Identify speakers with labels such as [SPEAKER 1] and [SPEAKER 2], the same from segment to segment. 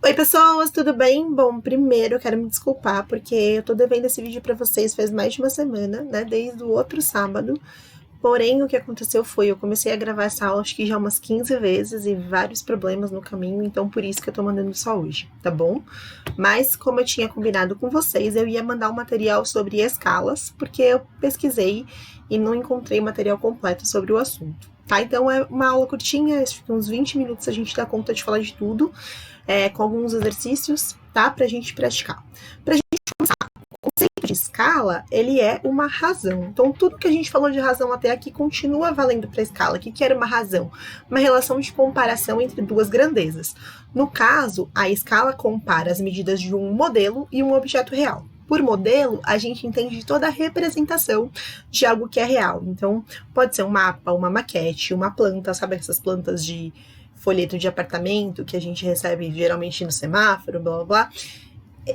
[SPEAKER 1] Oi pessoas, tudo bem? Bom, primeiro eu quero me desculpar porque eu tô devendo esse vídeo pra vocês faz mais de uma semana, né, desde o outro sábado. Porém, o que aconteceu foi, eu comecei a gravar essa aula acho que já umas 15 vezes e vários problemas no caminho, então por isso que eu tô mandando só hoje, tá bom? Mas como eu tinha combinado com vocês, eu ia mandar um material sobre escalas, porque eu pesquisei e não encontrei material completo sobre o assunto, tá? Então é uma aula curtinha, acho que uns 20 minutos a gente dá conta de falar de tudo, com alguns exercícios, tá? Pra gente praticar. Pra gente começar, o conceito de escala, ele é uma razão. Então, tudo que a gente falou de razão até aqui continua valendo para a escala. O que era uma razão? Uma relação de comparação entre duas grandezas. No caso, a escala compara as medidas de um modelo e um objeto real. Por modelo, a gente entende toda a representação de algo que é real. Então, pode ser um mapa, uma maquete, uma planta, sabe essas plantas de folheto de apartamento que a gente recebe geralmente no semáforo, blá blá blá.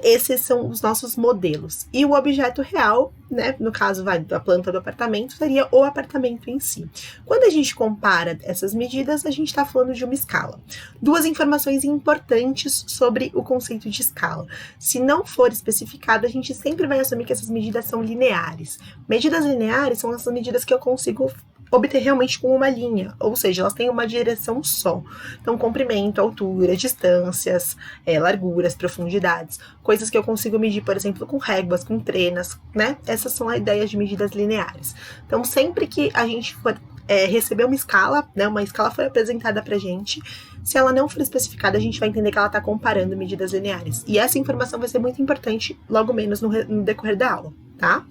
[SPEAKER 1] Esses são os nossos modelos. E o objeto real, né, no caso da planta do apartamento, seria o apartamento em si. Quando a gente compara essas medidas, a gente está falando de uma escala. Duas informações importantes sobre o conceito de escala. Se não for especificado, a gente sempre vai assumir que essas medidas são lineares. Medidas lineares são essas medidas que eu consigo obter realmente com uma linha, ou seja, elas têm uma direção só. Então, comprimento, altura, distâncias, larguras, profundidades, coisas que eu consigo medir, por exemplo, com réguas, com trenas, né? Essas são as ideias de medidas lineares. Então, sempre que a gente for receber uma escala, né, uma escala foi apresentada pra gente, se ela não for especificada, a gente vai entender que ela está comparando medidas lineares. E essa informação vai ser muito importante logo menos no decorrer da aula, tá?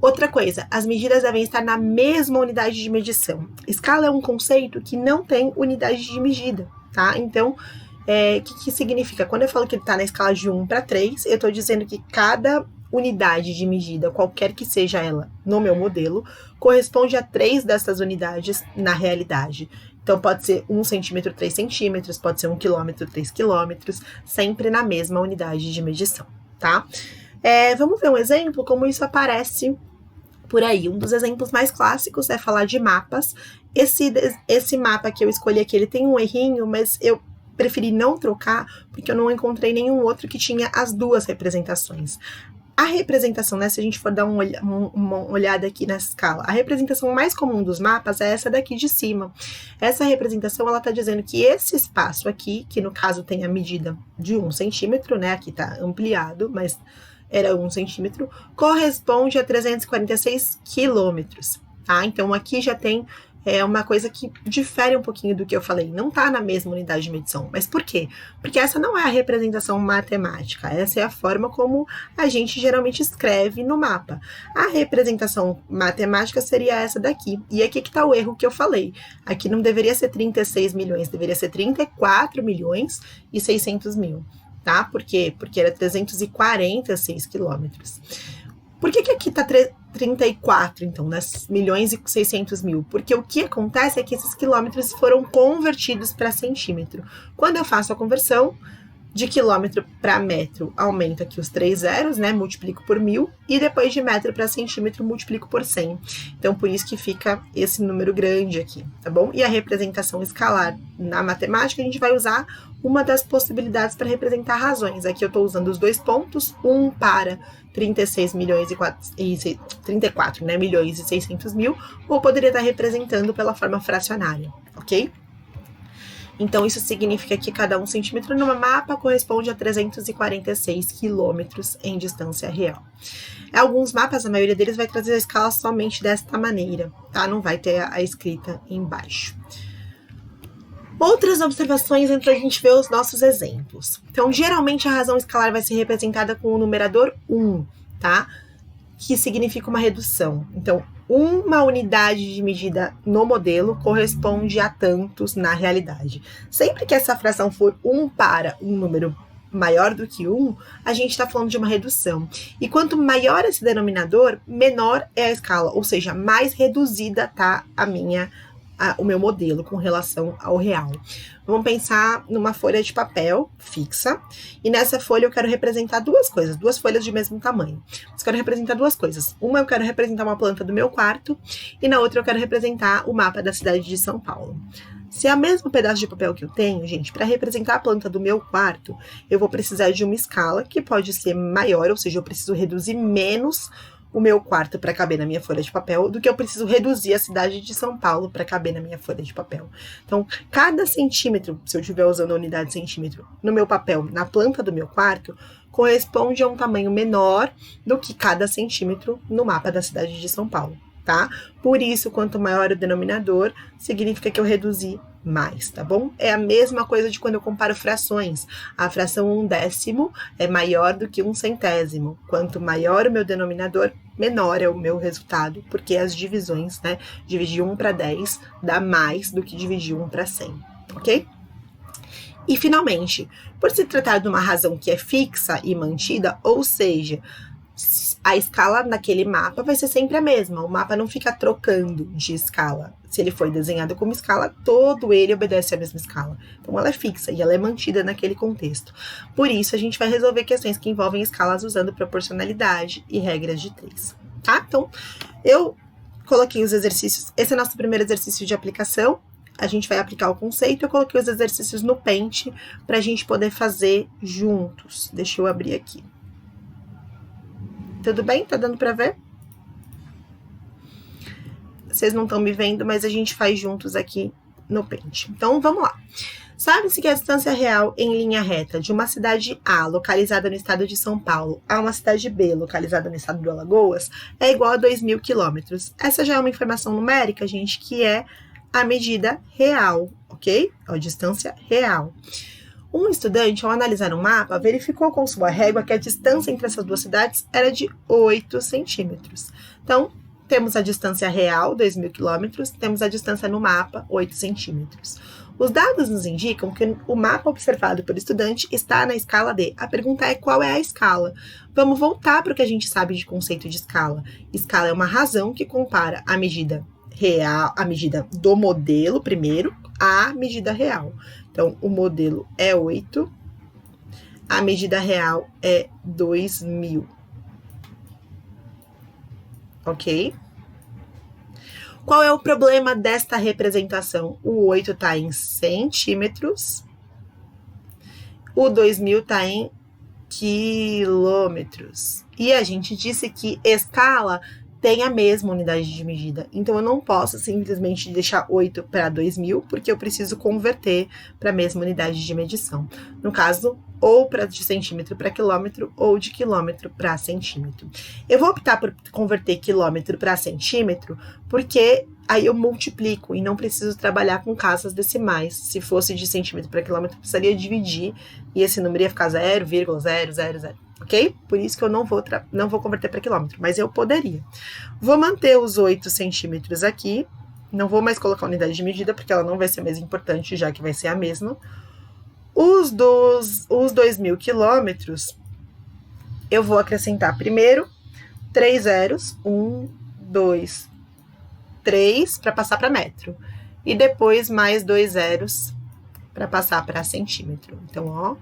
[SPEAKER 1] Outra coisa, as medidas devem estar na mesma unidade de medição. Escala é um conceito que não tem unidade de medida, tá? Então, o que significa? Quando eu falo que ele está na escala de 1 para 3, eu estou dizendo que cada unidade de medida, qualquer que seja ela no meu modelo, corresponde a 3 dessas unidades na realidade. Então, pode ser 1 centímetro, 3 centímetros, pode ser 1 quilômetro, 3 quilômetros, sempre na mesma unidade de medição, tá? Vamos ver um exemplo como isso aparece por aí. Um dos exemplos mais clássicos é falar de mapas. Esse mapa que eu escolhi aqui, ele tem um errinho, mas eu preferi não trocar, porque eu não encontrei nenhum outro que tinha as duas representações. A representação, né, se a gente for dar uma olhada aqui nessa escala, a representação mais comum dos mapas é essa daqui de cima. Essa representação, ela está dizendo que esse espaço aqui, que no caso tem a medida de 1 centímetro, né, aqui está ampliado, mas era 1 centímetro, corresponde a 346 quilômetros, tá? Então, aqui já tem uma coisa que difere um pouquinho do que eu falei, não tá na mesma unidade de medição. Mas por quê? Porque essa não é a representação matemática, essa é a forma como a gente geralmente escreve no mapa. A representação matemática seria essa daqui. E aqui que tá o erro que eu falei. Aqui não deveria ser 36 milhões, deveria ser 34 milhões e 600 mil. Tá? Por quê? Porque era 346 quilômetros. Por que aqui tá 34, então, né? Milhões e 600 mil? Porque o que acontece é que esses quilômetros foram convertidos para centímetro. Quando eu faço a conversão de quilômetro para metro, aumenta aqui os 3 zeros, né? Multiplico por 1000. E depois de metro para centímetro, multiplico por 100. Então, por isso que fica esse número grande aqui, tá bom? E a representação escalar na matemática, a gente vai usar uma das possibilidades para representar razões. Aqui eu estou usando os dois pontos, um para 36 milhões e 34, né, milhões e 600 mil, ou poderia estar representando pela forma fracionária, ok? Então, isso significa que cada 1 centímetro no mapa corresponde a 346 quilômetros em distância real. Alguns mapas, a maioria deles vai trazer a escala somente desta maneira, tá? Não vai ter a escrita embaixo. Outras observações antes da gente ver os nossos exemplos. Então, geralmente a razão escalar vai ser representada com o numerador 1, tá? Que significa uma redução. Então, uma unidade de medida no modelo corresponde a tantos na realidade. Sempre que essa fração for 1 para um número maior do que 1, a gente está falando de uma redução. E quanto maior esse denominador, menor é a escala, ou seja, mais reduzida está o meu modelo com relação ao real. Vamos pensar numa folha de papel fixa, e nessa folha eu quero representar duas coisas, duas folhas de mesmo tamanho. Eu quero representar duas coisas. Uma eu quero representar uma planta do meu quarto, e na outra eu quero representar o mapa da cidade de São Paulo. Se é o mesmo pedaço de papel que eu tenho, gente, para representar a planta do meu quarto, eu vou precisar de uma escala que pode ser maior, ou seja, eu preciso reduzir menos o meu quarto para caber na minha folha de papel do que eu preciso reduzir a cidade de São Paulo para caber na minha folha de papel. Então, cada centímetro, se eu estiver usando a unidade de centímetro no meu papel, na planta do meu quarto, corresponde a um tamanho menor do que cada centímetro no mapa da cidade de São Paulo. Tá? Por isso, quanto maior o denominador, significa que eu reduzi mais, tá bom? É a mesma coisa de quando eu comparo frações. A fração 1/10 é maior do que 1/100. Quanto maior o meu denominador, menor é o meu resultado, porque as divisões, né? Dividir 1 para 10 dá mais do que dividir 1 para 100, ok? E, finalmente, por se tratar de uma razão que é fixa e mantida, ou seja, a escala naquele mapa vai ser sempre a mesma, o mapa não fica trocando de escala. Se ele foi desenhado como escala, todo ele obedece à mesma escala. Então, ela é fixa e ela é mantida naquele contexto. Por isso, a gente vai resolver questões que envolvem escalas usando proporcionalidade e regras de 3. Tá? Então, eu coloquei os exercícios. Esse é o nosso primeiro exercício de aplicação. A gente vai aplicar o conceito. Eu coloquei os exercícios no Paint para a gente poder fazer juntos. Deixa eu abrir aqui. Tudo bem? Tá dando para ver? Vocês não estão me vendo, mas a gente faz juntos aqui no Paint. Então, vamos lá. Sabe-se que a distância real em linha reta de uma cidade A, localizada no estado de São Paulo, a uma cidade B, localizada no estado do Alagoas, é igual a 2.000 quilômetros. Essa já é uma informação numérica, gente, que é a medida real, ok? A distância real. Um estudante, ao analisar um mapa, verificou com sua régua que a distância entre essas duas cidades era de 8 centímetros. Então, temos a distância real, 2.000 quilômetros, temos a distância no mapa, 8 centímetros. Os dados nos indicam que o mapa observado pelo estudante está na escala D. A pergunta é qual é a escala? Vamos voltar para o que a gente sabe de conceito de escala. Escala é uma razão que compara a medida real, a medida do modelo, primeiro, à medida real. Então, o modelo é 8, a medida real é 2.000. Ok? Qual é o problema desta representação? O 8 está em centímetros, o 2.000 está em quilômetros. E a gente disse que escala tem a mesma unidade de medida. Então, eu não posso simplesmente deixar 8 para 2.000, porque eu preciso converter para a mesma unidade de medição. No caso, ou de centímetro para quilômetro, ou de quilômetro para centímetro. Eu vou optar por converter quilômetro para centímetro, porque aí eu multiplico e não preciso trabalhar com casas decimais. Se fosse de centímetro para quilômetro, eu precisaria dividir e esse número ia ficar 0,000. Ok? Por isso que eu não vou converter para quilômetro, mas eu poderia. Vou manter os 8 centímetros aqui, não vou mais colocar a unidade de medida, porque ela não vai ser mais importante, já que vai ser a mesma. Os 2.000 quilômetros, eu vou acrescentar primeiro 3 zeros, 1, 2, 3, para passar para metro. E depois mais 2 zeros para passar para centímetro. Então, ó,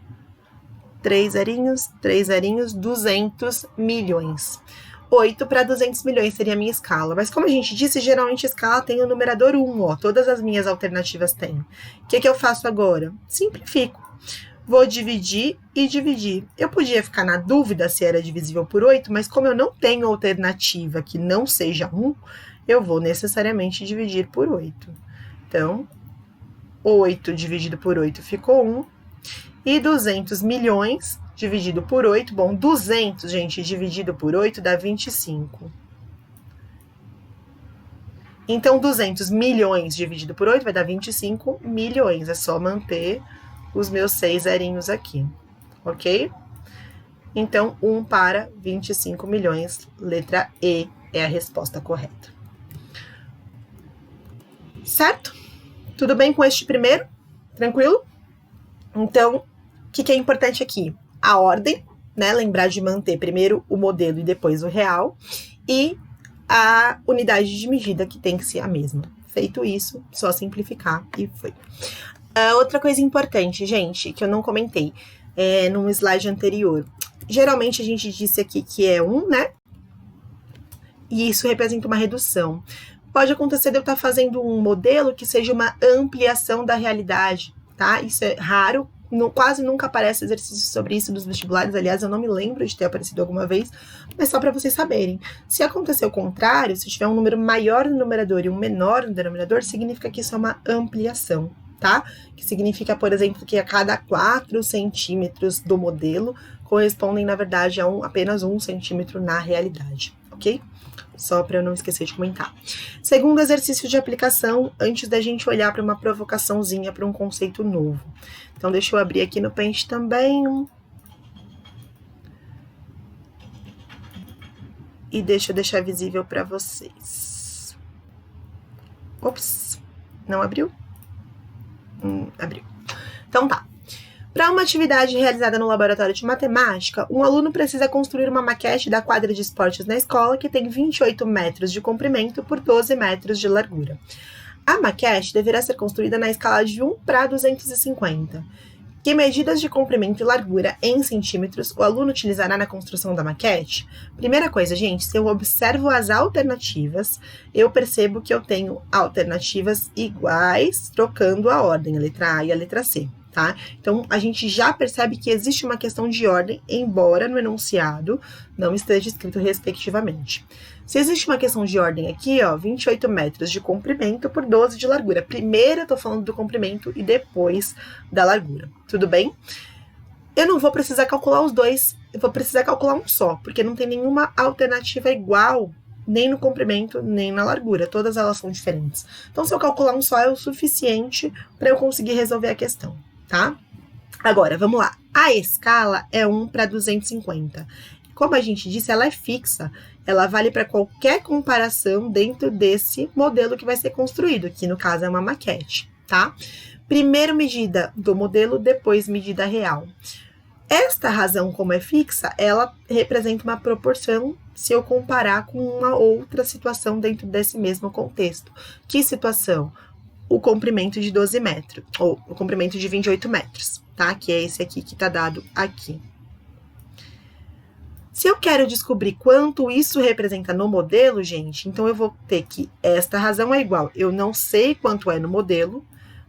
[SPEAKER 1] 3 zerinhos, 200 milhões. 8 para 200 milhões seria a minha escala. Mas como a gente disse, geralmente a escala tem o numerador 1, ó. Todas as minhas alternativas têm. O que eu faço agora? Simplifico. Vou dividir e dividir. Eu podia ficar na dúvida se era divisível por 8, mas como eu não tenho alternativa que não seja 1, eu vou necessariamente dividir por 8. Então, 8 dividido por 8 ficou 1. E 200 milhões dividido por 8, bom, 200, gente, dividido por 8 dá 25. Então, 200 milhões dividido por 8 vai dar 25 milhões. É só manter os meus 6 zerinhos aqui, ok? Então, 1 para 25 milhões, letra E é a resposta correta. Certo? Tudo bem com este primeiro? Tranquilo? Então, o que é importante aqui? A ordem, né? Lembrar de manter primeiro o modelo e depois o real. E a unidade de medida, que tem que ser a mesma. Feito isso, só simplificar e foi. Outra coisa importante, gente, que eu não comentei num slide anterior. Geralmente a gente disse aqui que é 1, né? E isso representa uma redução. pode acontecer de eu estar fazendo um modelo que seja uma ampliação da realidade, tá? Isso é raro, quase nunca aparece exercício sobre isso nos vestibulares. Aliás, eu não me lembro de ter aparecido alguma vez, mas só para vocês saberem. Se acontecer o contrário, se tiver um número maior no numerador e um menor no denominador, significa que isso é uma ampliação, tá? Que significa, por exemplo, que a cada 4 centímetros do modelo correspondem, na verdade, a apenas 1 centímetro na realidade, ok? Só para eu não esquecer de comentar. Segundo exercício de aplicação, antes da gente olhar para uma provocaçãozinha, para um conceito novo. Então, deixa eu abrir aqui no Paint também. E deixa eu deixar visível para vocês. Ops, não abriu? Abriu. Então tá. Para uma atividade realizada no laboratório de matemática, um aluno precisa construir uma maquete da quadra de esportes na escola que tem 28 metros de comprimento por 12 metros de largura. A maquete deverá ser construída na escala de 1 para 250. Que medidas de comprimento e largura em centímetros o aluno utilizará na construção da maquete? Primeira coisa, gente, se eu observo as alternativas, eu percebo que eu tenho alternativas iguais, trocando a ordem, a letra A e a letra C. Tá? Então, a gente já percebe que existe uma questão de ordem, embora no enunciado não esteja escrito respectivamente. Se existe uma questão de ordem aqui, ó, 28 metros de comprimento por 12 de largura. Primeiro eu tô falando do comprimento e depois da largura. Tudo bem? Eu não vou precisar calcular os dois, eu vou precisar calcular um só, porque não tem nenhuma alternativa igual, nem no comprimento, nem na largura. Todas elas são diferentes. Então, se eu calcular um só, é o suficiente para eu conseguir resolver a questão. Tá? Agora, vamos lá. A escala é 1 para 250. Como a gente disse, ela é fixa. Ela vale para qualquer comparação dentro desse modelo que vai ser construído, que no caso é uma maquete, tá? Primeiro medida do modelo, depois medida real. Esta razão, como é fixa, ela representa uma proporção se eu comparar com uma outra situação dentro desse mesmo contexto. Que situação? O comprimento de 12 metros, ou o comprimento de 28 metros, tá? Que é esse aqui que tá dado aqui. Se eu quero descobrir quanto isso representa no modelo, gente, então eu vou ter que esta razão é igual. Eu não sei quanto é no modelo,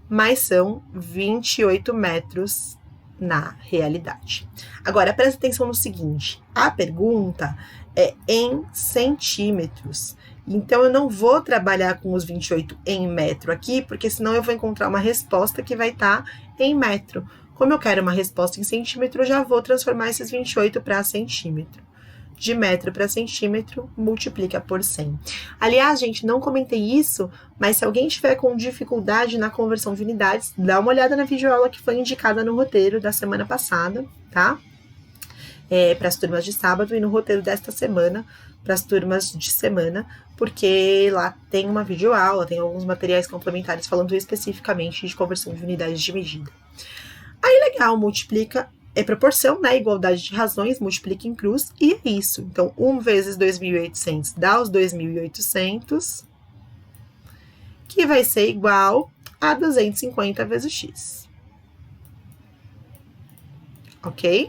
[SPEAKER 1] mas são 28 metros na realidade. Agora, presta atenção no seguinte, a pergunta é em centímetros. Então, eu não vou trabalhar com os 28 em metro aqui, porque senão eu vou encontrar uma resposta que vai estar em metro. Como eu quero uma resposta em centímetro, eu já vou transformar esses 28 para centímetro. De metro para centímetro, multiplica por 100. Aliás, gente, não comentei isso, mas se alguém tiver com dificuldade na conversão de unidades, dá uma olhada na videoaula que foi indicada no roteiro da semana passada, tá? Para as turmas de sábado e no roteiro desta semana, para as turmas de semana, porque lá tem uma videoaula, tem alguns materiais complementares falando especificamente de conversão de unidades de medida. Aí, legal, multiplica, é proporção, né? Igualdade de razões, multiplica em cruz, e é isso. Então, 1 vezes 2.800 dá os 2.800, que vai ser igual a 250 vezes x. Ok?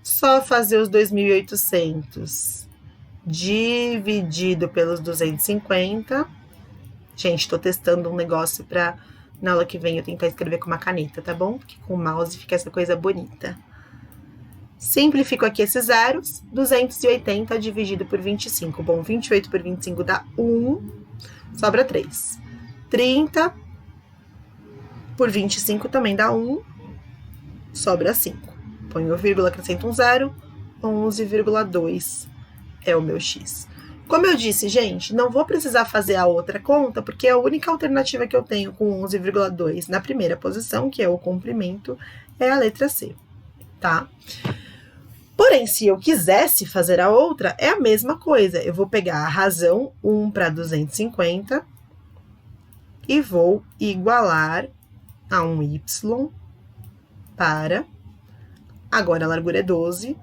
[SPEAKER 1] Só fazer os 2.800 dividido pelos 250. Gente, tô testando um negócio pra na aula que vem eu tentar escrever com uma caneta, tá bom? Porque com o mouse fica essa coisa bonita. Simplifico aqui esses zeros. 280 dividido por 25. Bom, 28 por 25 dá 1. Sobra 3. 30 por 25 também dá 1. Sobra 5. Ponho o vírgula, acrescento um zero. 11,2 é o meu x. Como eu disse, gente, não vou precisar fazer a outra conta, porque a única alternativa que eu tenho com 11,2 na primeira posição, que é o comprimento, é a letra C, tá? Porém, se eu quisesse fazer a outra, é a mesma coisa. Eu vou pegar a razão 1 para 250 e vou igualar a um y para... Agora a largura é 12.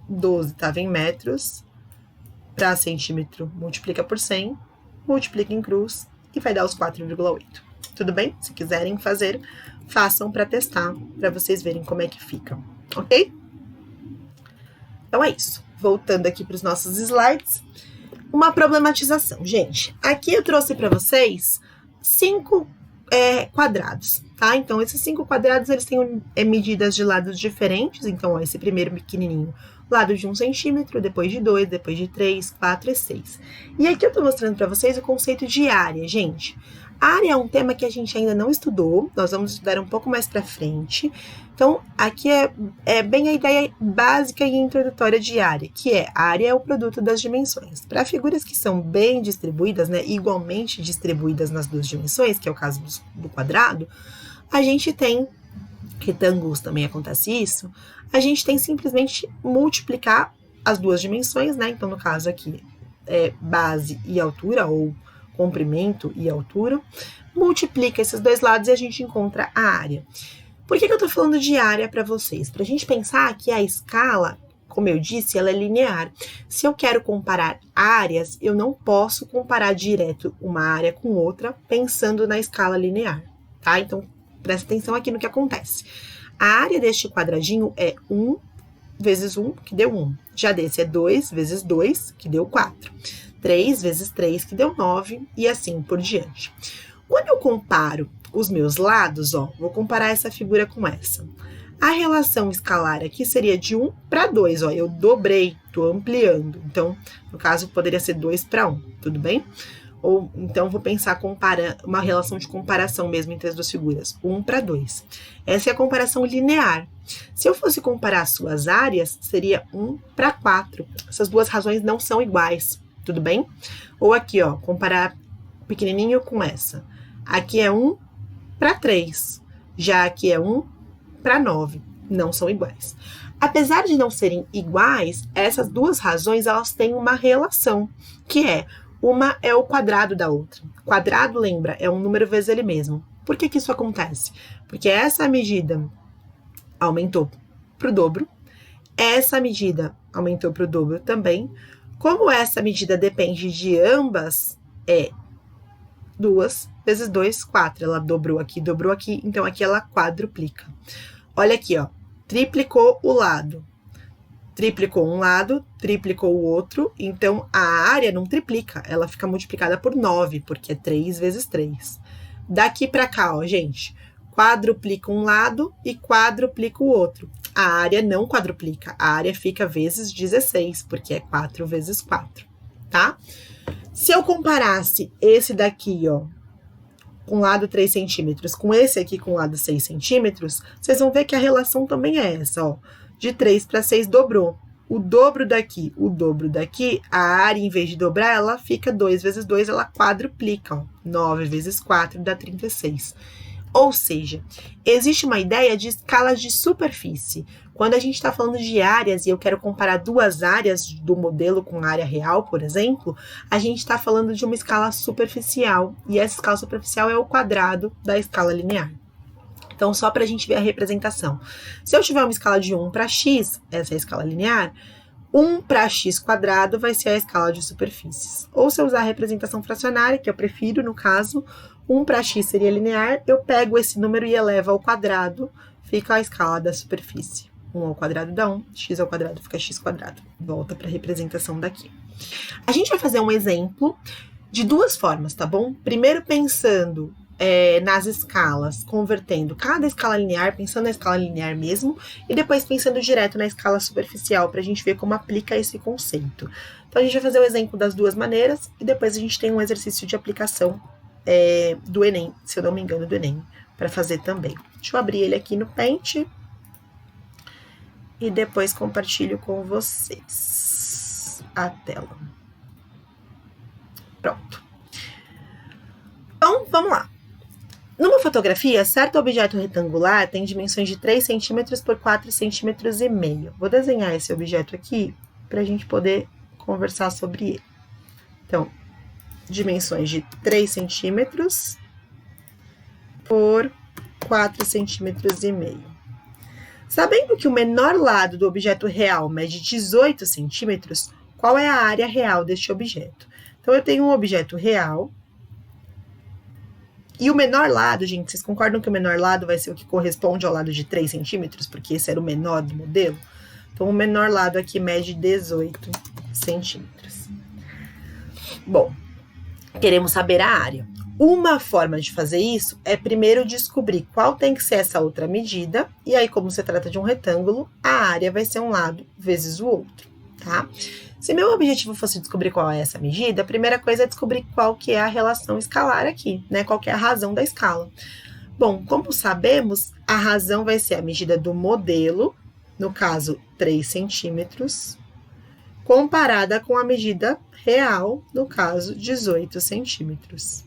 [SPEAKER 1] 12 estava em metros. Para centímetro, multiplica por 100, multiplica em cruz e vai dar os 4,8. Tudo bem? Se quiserem fazer, façam para testar, para vocês verem como é que fica, ok? Então é isso. Voltando aqui para os nossos slides. uma problematização, gente. Aqui eu trouxe para vocês 5 quadrados, tá? Então, esses 5 quadrados, eles têm medidas de lados diferentes. Então, ó, esse primeiro pequenininho, lado de 1 centímetro, depois de 2, depois de 3, 4 e 6. E aqui eu tô mostrando para vocês o conceito de área, gente. Área é um tema que a gente ainda não estudou, nós vamos estudar um pouco mais para frente. Então, aqui é bem a ideia básica e introdutória de área, que é a área é o produto das dimensões. Para figuras que são bem distribuídas, né, igualmente distribuídas nas duas dimensões, que é o caso do quadrado, a gente tem, retângulos também acontece isso, a gente tem simplesmente multiplicar as duas dimensões, né? Então, no caso aqui, base e altura, ou comprimento e altura, multiplica esses dois lados e a gente encontra a área. Por que eu tô falando de área para vocês? Pra gente pensar que a escala, como eu disse, ela é linear. Se eu quero comparar áreas, eu não posso comparar direto uma área com outra pensando na escala linear, tá? Então, presta atenção aqui no que acontece. A área deste quadradinho é 1 vezes 1, que deu 1. Já desse é 2 vezes 2, que deu 4. 3 vezes 3, que deu 9, e assim por diante. Quando eu comparo os meus lados, ó, vou comparar essa figura com essa. A relação escalar aqui seria de 1 para 2, ó, eu dobrei, tô ampliando. Então, no caso, poderia ser 2 para 1, tudo bem? Ou, então, vou pensar uma relação de comparação mesmo entre as duas figuras, 1 para 2. Essa é a comparação linear. Se eu fosse comparar as suas áreas, seria 1 para 4. Essas duas razões não são iguais, tudo bem? Ou aqui, ó, comparar pequenininho com essa. Aqui é 1 para 3, já aqui é 1 para 9, não são iguais. Apesar de não serem iguais, essas duas razões, elas têm uma relação, que é, uma é o quadrado da outra. Quadrado, lembra, é um número vezes ele mesmo. Por que isso acontece? Porque essa medida aumentou para o dobro, essa medida aumentou para o dobro também. Como essa medida depende de ambas, é 2 vezes 2, 4. Ela dobrou aqui, então aqui ela quadruplica. Olha aqui, ó, triplicou o lado. Triplicou um lado, triplicou o outro, então a área não triplica, ela fica multiplicada por 9, porque é 3 vezes 3. Daqui para cá, ó, gente, quadruplica um lado e quadruplica o outro. A área não quadruplica, a área fica vezes 16, porque é 4 vezes 4, tá? Se eu comparasse esse daqui, ó, com lado 3 centímetros, com esse aqui com lado 6 centímetros, vocês vão ver que a relação também é essa, ó. De 3 para 6 dobrou. O dobro daqui, a área, em vez de dobrar, ela fica 2 vezes 2, ela quadruplica, ó. 9 vezes 4 dá 36. Ou seja, existe uma ideia de escalas de superfície. Quando a gente está falando de áreas e eu quero comparar duas áreas do modelo com a área real, por exemplo, a gente está falando de uma escala superficial. E essa escala superficial é o quadrado da escala linear. Então, só para a gente ver a representação. Se eu tiver uma escala de 1 para x, essa é a escala linear, 1 para x quadrado vai ser a escala de superfícies. Ou se eu usar a representação fracionária, que eu prefiro no caso, 1 para x seria linear, eu pego esse número e elevo ao quadrado, fica a escala da superfície. 1 ao quadrado dá 1, x ao quadrado fica x quadrado. Volta para a representação daqui. A gente vai fazer um exemplo de duas formas, tá bom? Primeiro pensando nas escalas, convertendo cada escala linear, pensando na escala linear mesmo, e depois pensando direto na escala superficial, para a gente ver como aplica esse conceito. Então, a gente vai fazer o exemplo das duas maneiras, e depois a gente tem um exercício de aplicação do Enem, se eu não me engano, do Enem, para fazer também. Deixa eu abrir ele aqui no Paint, e depois compartilho com vocês a tela. Pronto. Então, vamos lá. Numa fotografia, certo objeto retangular tem dimensões de 3 centímetros por 4 centímetros e meio. Vou desenhar esse objeto aqui para a gente poder conversar sobre ele. Então, dimensões de 3 centímetros por 4 centímetros e meio. Sabendo que o menor lado do objeto real mede 18 centímetros, qual é a área real deste objeto? Então, eu tenho um objeto real. E o menor lado, gente, vocês concordam que o menor lado vai ser o que corresponde ao lado de 3 centímetros? Porque esse era o menor do modelo. Então, o menor lado aqui mede 18 centímetros. Bom, queremos saber a área. Uma forma de fazer isso é primeiro descobrir qual tem que ser essa outra medida, e aí, como se trata de um retângulo, a área vai ser um lado vezes o outro, tá? Se meu objetivo fosse descobrir qual é essa medida, a primeira coisa é descobrir qual que é a relação escalar aqui, né? Qual que é a razão da escala. Bom, como sabemos, a razão vai ser a medida do modelo, no caso 3 centímetros, comparada com a medida real, no caso 18 centímetros.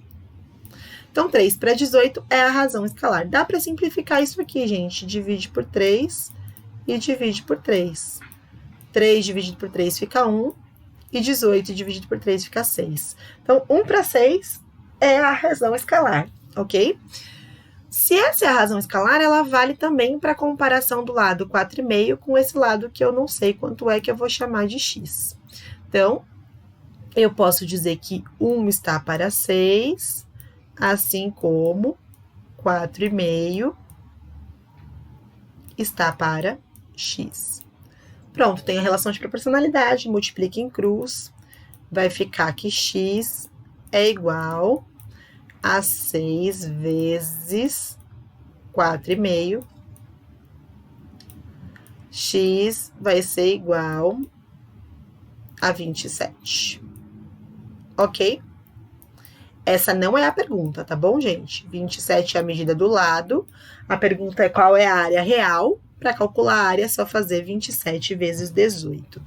[SPEAKER 1] Então, 3 para 18 é a razão escalar. Dá para simplificar isso aqui, gente. Divide por 3 e divide por 3. 3 dividido por 3 fica 1 e 18 dividido por 3 fica 6. Então, 1 para 6 é a razão escalar, ok? Se essa é a razão escalar, ela vale também para a comparação do lado 4,5 com esse lado que eu não sei quanto é, que eu vou chamar de x. Então, eu posso dizer que 1 está para 6, assim como 4,5 está para x. Pronto, tem a relação de proporcionalidade, multiplica em cruz, vai ficar que x é igual a 6 vezes 4,5. X vai ser igual a 27. Ok? Essa não é a pergunta, tá bom, gente? 27 é a medida do lado. A pergunta é qual é a área real. Para calcular a área, é só fazer 27 vezes 18.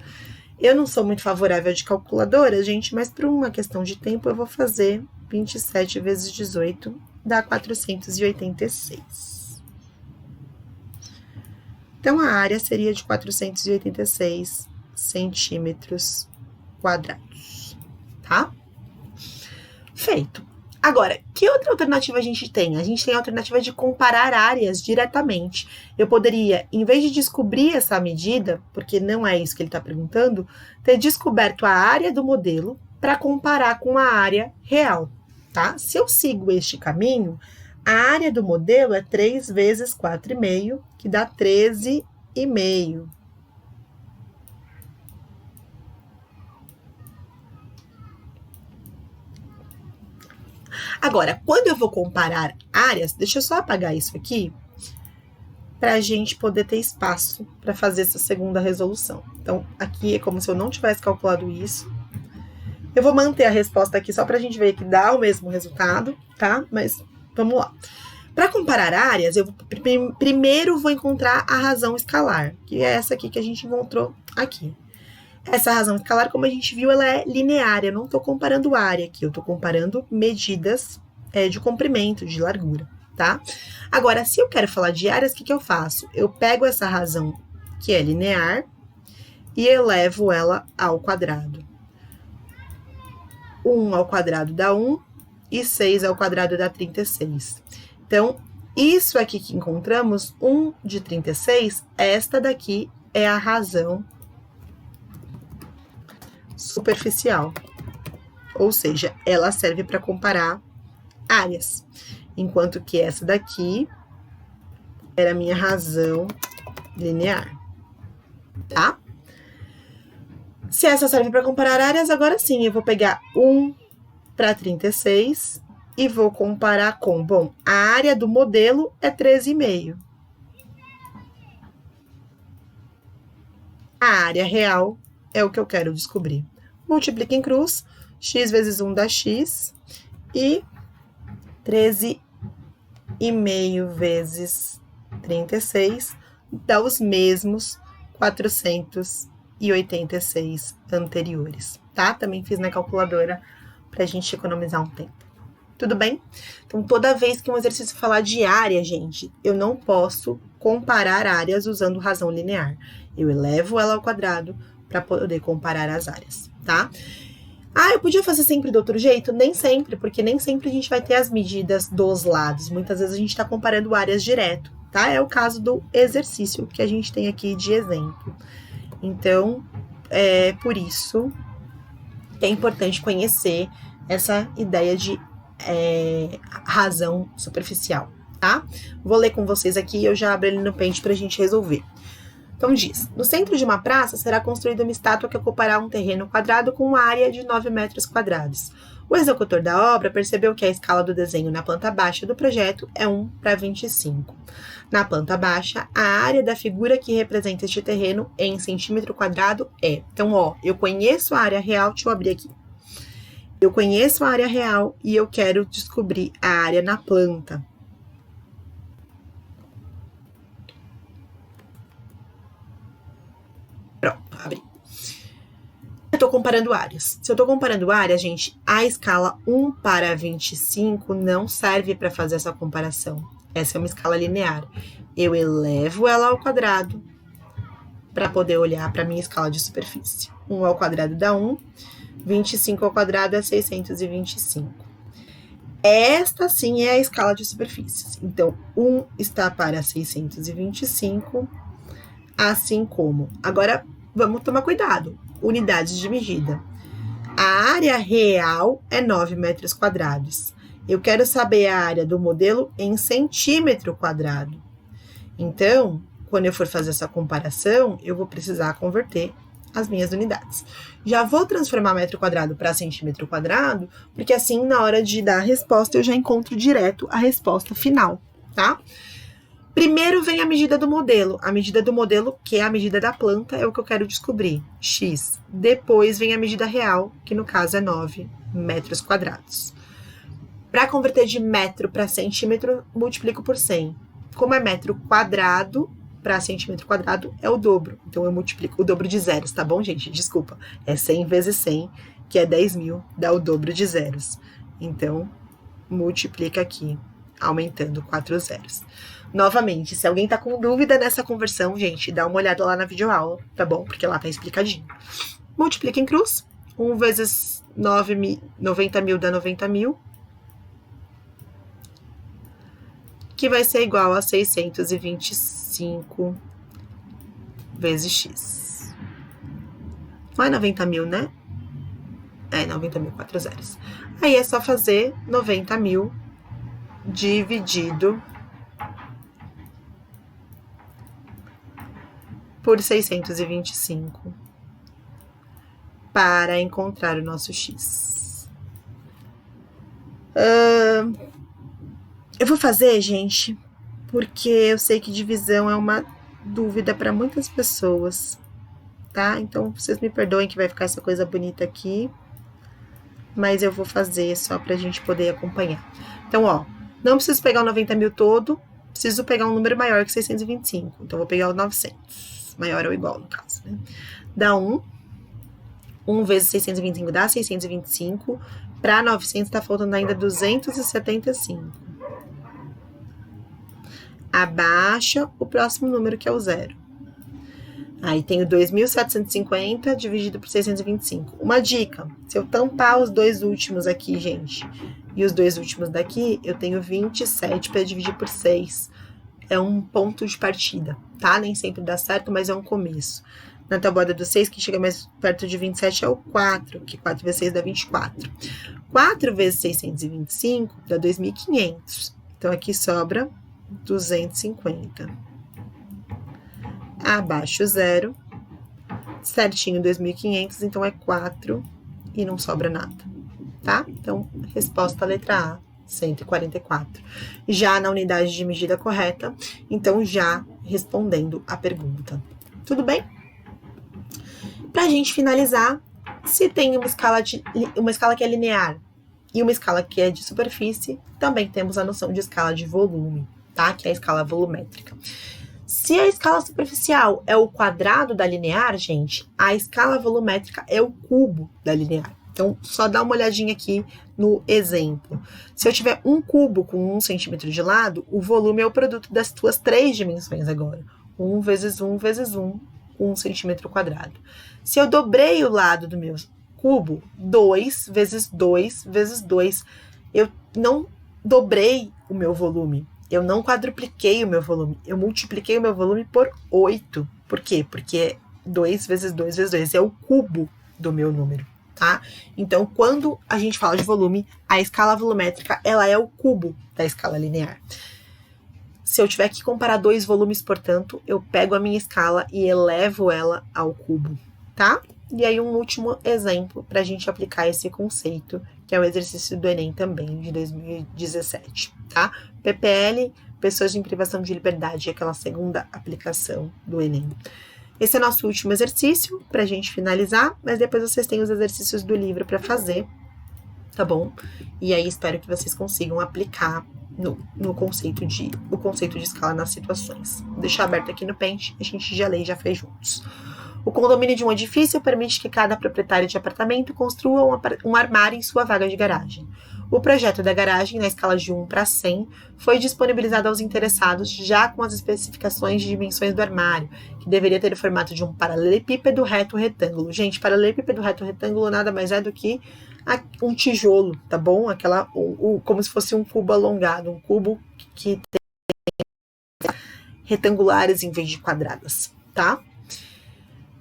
[SPEAKER 1] Eu não sou muito favorável de calculadora, gente, mas por uma questão de tempo eu vou fazer 27 vezes 18, dá 486. Então, a área seria de 486 centímetros quadrados, tá? Feito. Agora, que outra alternativa a gente tem? A gente tem a alternativa de comparar áreas diretamente. Eu poderia, em vez de descobrir essa medida, porque não é isso que ele está perguntando, ter descoberto a área do modelo para comparar com a área real, tá? Se eu sigo este caminho, a área do modelo é 3 vezes 4,5, que dá 13,5. Agora, quando eu vou comparar áreas, deixa eu só apagar isso aqui, para a gente poder ter espaço para fazer essa segunda resolução. Então, aqui é como se eu não tivesse calculado isso. Eu vou manter a resposta aqui só para a gente ver que dá o mesmo resultado, tá? Mas vamos lá. Para comparar áreas, eu primeiro vou encontrar a razão escalar, que é essa aqui que a gente encontrou aqui. Essa razão escalar, como a gente viu, ela é linear. Eu não estou comparando área aqui, eu estou comparando medidas de comprimento, de largura, tá? Agora, se eu quero falar de áreas, o que eu faço? Eu pego essa razão que é linear e elevo ela ao quadrado. 1 ao quadrado dá 1 e 6 ao quadrado dá 36. Então, isso aqui que encontramos, 1 de 36, esta daqui é a razão superficial, ou seja, ela serve para comparar áreas, enquanto que essa daqui era a minha razão linear, tá? Se essa serve para comparar áreas, agora sim, eu vou pegar 1 para 36 e vou comparar com, bom, a área do modelo é 13,5. A área real é o que eu quero descobrir. Multiplica em cruz, x vezes 1 dá x, e 13,5 vezes 36 dá os mesmos 486 anteriores, tá? Também fiz na calculadora pra gente economizar um tempo. Tudo bem? Então, toda vez que um exercício falar de área, gente, eu não posso comparar áreas usando razão linear. Eu elevo ela ao quadrado para poder comparar as áreas, tá? Ah, eu podia fazer sempre do outro jeito? Nem sempre, porque nem sempre a gente vai ter as medidas dos lados. Muitas vezes a gente está comparando áreas direto, tá? É o caso do exercício que a gente tem aqui de exemplo. Então, é por isso que é importante conhecer essa ideia de razão superficial, tá? Vou ler com vocês aqui e eu já abro ele no Paint para a gente resolver. Então diz, no centro de uma praça será construída uma estátua que ocupará um terreno quadrado com uma área de 9 metros quadrados. O executor da obra percebeu que a escala do desenho na planta baixa do projeto é 1:25. Na planta baixa, a área da figura que representa este terreno em centímetro quadrado é... Então, ó, eu conheço a área real, deixa eu abrir aqui. Eu conheço a área real e eu quero descobrir a área na planta. Pronto, abri. Eu tô comparando áreas. Se eu tô comparando áreas, gente, a escala 1:25 não serve para fazer essa comparação. Essa é uma escala linear. Eu elevo ela ao quadrado para poder olhar para minha escala de superfície. 1 ao quadrado dá 1, 25 ao quadrado é 625. Esta sim é a escala de superfícies. Então, 1 está para 625, assim como... Agora, vamos tomar cuidado. Unidades de medida. A área real é 9 metros quadrados. Eu quero saber a área do modelo em centímetro quadrado. Então, quando eu for fazer essa comparação, eu vou precisar converter as minhas unidades. Já vou transformar metro quadrado para centímetro quadrado, porque assim, na hora de dar a resposta, eu já encontro direto a resposta final, tá? Primeiro vem a medida do modelo. A medida do modelo, que é a medida da planta, é o que eu quero descobrir, x. Depois vem a medida real, que no caso é 9 metros quadrados. Para converter de metro para centímetro, multiplico por 100. Como é metro quadrado, para centímetro quadrado é o dobro. Então, eu multiplico o dobro de zeros, tá bom, gente? Desculpa. É 100 vezes 100, que é 10.000, dá o dobro de zeros. Então, multiplica aqui, aumentando 4 zeros. Novamente, se alguém tá com dúvida nessa conversão, gente, dá uma olhada lá na videoaula, tá bom? Porque lá tá explicadinho. Multiplica em cruz. 1 vezes 90.000 dá 90.000. Que vai ser igual a 625 vezes x. Não é 90.000, né? É 90.000, 4 zeros. Aí é só fazer 90.000 dividido por 625 para encontrar o nosso x. Eu vou fazer, gente, porque eu sei que divisão é uma dúvida para muitas pessoas, tá? Então, vocês me perdoem que vai ficar essa coisa bonita aqui, mas eu vou fazer só pra gente poder acompanhar. Então, ó, não preciso pegar o 90.000 todo, preciso pegar um número maior que 625. Então, vou pegar o 900, maior ou igual, no caso, né? Dá 1. 1 vezes 625 dá 625. Para 900 tá faltando ainda 275. Abaixa o próximo número, que é o 0. Aí tenho 2.750 dividido por 625. Uma dica, se eu tampar os dois últimos aqui, gente, e os dois últimos daqui, eu tenho 27 para dividir por 6. É um ponto de partida, tá? Nem sempre dá certo, mas é um começo. Na tabuada do 6, que chega mais perto de 27 é o 4, que 4 vezes 6 dá 24. 4 vezes 625 dá 2.500. Então, aqui sobra 250. Abaixo 0. Certinho 2.500, então é 4 e não sobra nada, tá? Então, resposta letra A, 144. Já na unidade de medida correta, então já respondendo a pergunta. Tudo bem? Pra gente finalizar, se tem uma escala que é linear e uma escala que é de superfície, também temos a noção de escala de volume, tá? Que é a escala volumétrica. Se a escala superficial é o quadrado da linear, gente, a escala volumétrica é o cubo da linear. Então, só dá uma olhadinha aqui no exemplo. Se eu tiver um cubo com 1 centímetro de lado, o volume é o produto das suas 3 dimensões agora. 1 vezes 1 vezes 1, 1 centímetro quadrado. Se eu dobrei o lado do meu cubo, 2 vezes 2 vezes 2, eu não dobrei o meu volume. Eu não quadrupliquei o meu volume, eu multipliquei o meu volume por 8. Por quê? Porque 2 vezes 2 vezes 2 é o cubo do meu número, tá? Então, quando a gente fala de volume, a escala volumétrica, ela é o cubo da escala linear. Se eu tiver que comparar dois volumes, portanto, eu pego a minha escala e elevo ela ao cubo, tá? E aí um último exemplo para a gente aplicar esse conceito, que é o exercício do Enem também, de 2017, tá? PPL, pessoas em privação de liberdade, aquela segunda aplicação do Enem. Esse é nosso último exercício para a gente finalizar, mas depois vocês têm os exercícios do livro para fazer, tá bom? E aí espero que vocês consigam aplicar o conceito de escala nas situações. Vou deixar aberto aqui no Paint, a gente já lê e já fez juntos. O condomínio de um edifício permite que cada proprietário de apartamento construa um armário em sua vaga de garagem. O projeto da garagem, na escala de 1 para 100, foi disponibilizado aos interessados já com as especificações de dimensões do armário, que deveria ter o formato de um paralelepípedo reto-retângulo. Gente, paralelepípedo reto-retângulo nada mais é do que um tijolo, tá bom? Como se fosse um cubo alongado, um cubo que tem retangulares em vez de quadradas, tá?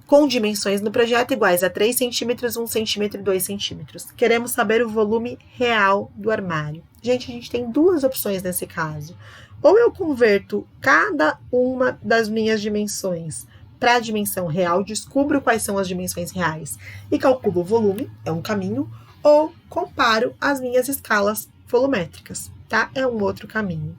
[SPEAKER 1] Com dimensões no projeto iguais a 3 centímetros, 1 centímetro e 2 centímetros. Queremos saber o volume real do armário. Gente, a gente tem duas opções nesse caso. Ou eu converto cada uma das minhas dimensões para a dimensão real, descubro quais são as dimensões reais e calculo o volume, é um caminho, ou comparo as minhas escalas volumétricas, tá? É um outro caminho.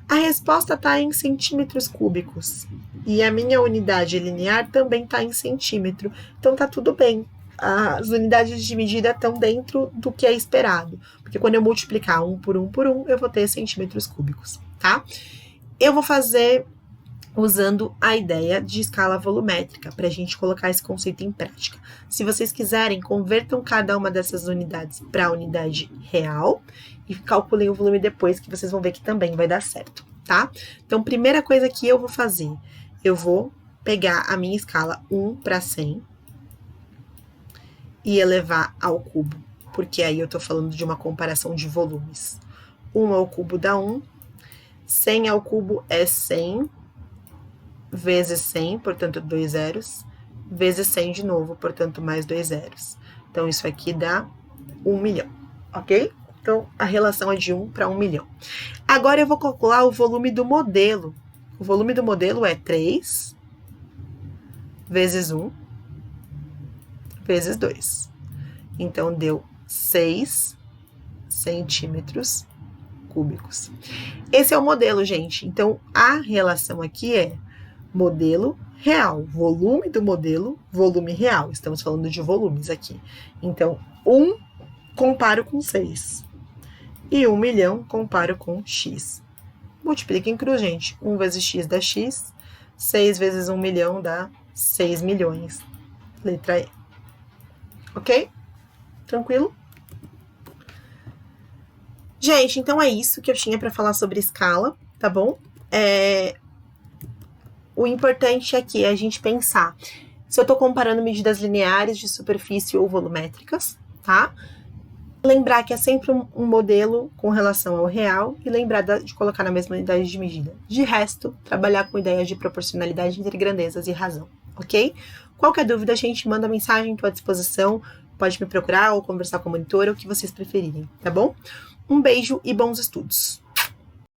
[SPEAKER 1] A resposta está em centímetros cúbicos e a minha unidade linear também está em centímetro, então tá tudo bem. As unidades de medida estão dentro do que é esperado, porque quando eu multiplicar 1 por 1 por 1, eu vou ter centímetros cúbicos, tá? Eu vou fazer usando a ideia de escala volumétrica, para a gente colocar esse conceito em prática. Se vocês quiserem, convertam cada uma dessas unidades para a unidade real e calculem o volume depois, que vocês vão ver que também vai dar certo, tá? Então, primeira coisa que eu vou fazer, eu vou pegar a minha escala 1 para 100 e elevar ao cubo, porque aí eu tô falando de uma comparação de volumes. 1 ao cubo dá 1, 100 ao cubo é 100, vezes 100, portanto, 2 zeros, vezes 100 de novo, portanto, mais 2 zeros. Então, isso aqui dá 1 milhão, ok? Então, a relação é de 1 para 1 milhão. Agora, eu vou calcular o volume do modelo. O volume do modelo é 3 vezes 1 vezes 2. Então, deu 6 centímetros cúbicos. Esse é o modelo, gente. Então, a relação aqui é modelo real, volume do modelo, volume real. Estamos falando de volumes aqui. Então, 1 comparo com 6. E 1 milhão comparo com x. Multiplica em cruz, gente. 1 vezes x dá x. 6 vezes 1 milhão dá 6 milhões. Letra E. Ok? Tranquilo? Gente, então é isso que eu tinha para falar sobre escala, tá bom? O importante aqui é a gente pensar se eu estou comparando medidas lineares de superfície ou volumétricas, tá? Lembrar que é sempre um modelo com relação ao real e lembrar de colocar na mesma unidade de medida. De resto, trabalhar com ideias de proporcionalidade entre grandezas e razão, ok? Qualquer dúvida, a gente manda mensagem, estou à disposição, pode me procurar ou conversar com a monitora, o que vocês preferirem, tá bom? Um beijo e bons estudos!